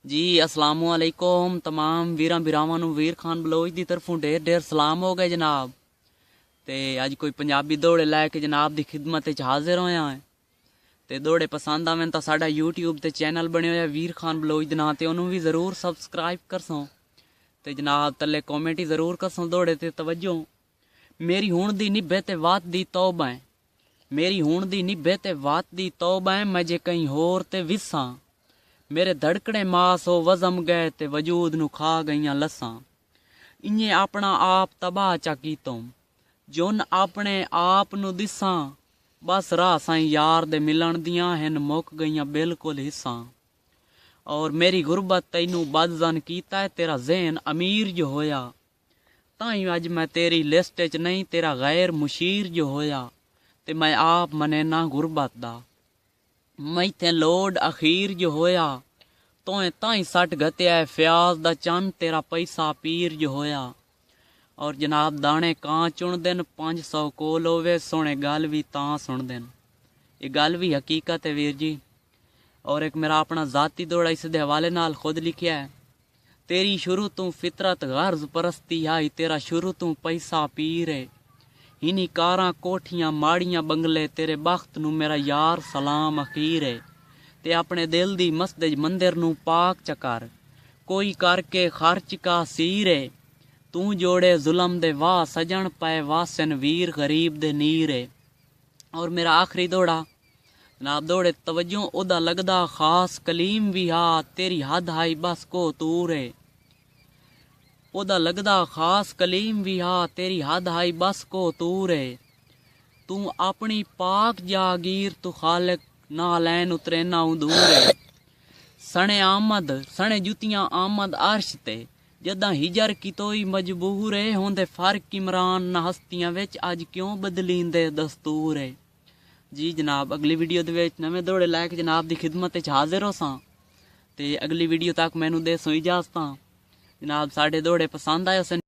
जी अस्सलामु अलैकुम तमाम वीरां बिरावां नूं वीर खान बलोच दी तरफों ढेर ढेर सलाम हो गए जनाब। ते अज कोई पंजाबी दौड़े लैके जनाब दी खिदमत च हाजिर होया है। ते दौड़े पसंद आवें तो साडा यूट्यूब ते चैनल बने होया वीर खान बलोच दे नां ते उन्होंने भी जरूर सबसक्राइब करसों। ते जनाब तले कॉमेंट ही जरूर करसों दौड़े ते तवज्जो। मेरी हुण दी निभे ते वात दी तौबा है, मेरी हुण दी निभे ते वात दी तौबा है, मैं जे कहीं होर ते विसां। मेरे धड़कने मास हो वजम गए ते वजूद नू खा गईयां लस्सां। इन्हें अपना आप तबाह चा कीतों, जुन अपने आप नू दिसां। बस राह साईं यार दे मिलन दियां हन मुक गईयां बिल्कुल हिस्सां। और मेरी गुरबत तैनू बदजन कीता है, तेरा ज़हन अमीर जो होया। ताई अज मैं तेरी लिस्ट च नहीं, तेरा गैर मुशीर जो होया। ते मैं आप मनेना गुरबत दा, मैं थे लोड अखीर जो होया। तोए ताई सट गत्या फ्याज दा चन, तेरा पैसा पीर जो होया। और जनाब दाने कां चुन दिन 500 कोल होवे, सोने गल भी तां सुन दिन। ये गल भी हकीकत है वीर जी। और एक मेरा अपना जाती दौड़ा इस दे हवाले नाल खुद लिखिया है। तेरी शुरू तू फितरत गर्ज परस्ती आई, तेरा शुरू तू पैसा पीर है। इन्हीं कारां कोठियां माड़ियां बंगले, तेरे बख्त नू मेरा यार सलाम अखीर है। ते अपने दिल दी मस्जिद मंदिर नू पाक चकर, कोई करके खर्च का सीर है। तू जोड़े जुलम दे वाह सजन पै वासन, वीर गरीब दे नीर है। और मेरा आखिरी दौड़ा जनाब दौड़े तवज्जो, ओदा लगदा खास कलीम भी हा, तेरी हद हाई बस को तूर है। ओदा लगदा खास कलीम भी हा, तेरी हद हाई बस को तूर है। तू अपनी पाक जागीर तू खालिक ना लैन उतरे ना दूर है। सने आमद सने जुतियां आमद अर्श ते, जदा हिजर कितोई मजबूर है। होंदे फर्क इमरान ना हस्तियां विच, अज क्यों बदलींदे दस्तूर है। जी जनाब अगली वीडियो दे विच नवे दौड़े लैके जनाब दी खिदमत च हाजिर होसां। ते अगली वीडियो तक मैनू दे सो इजाजतां। जनाब साडे दौड़े पसंद आए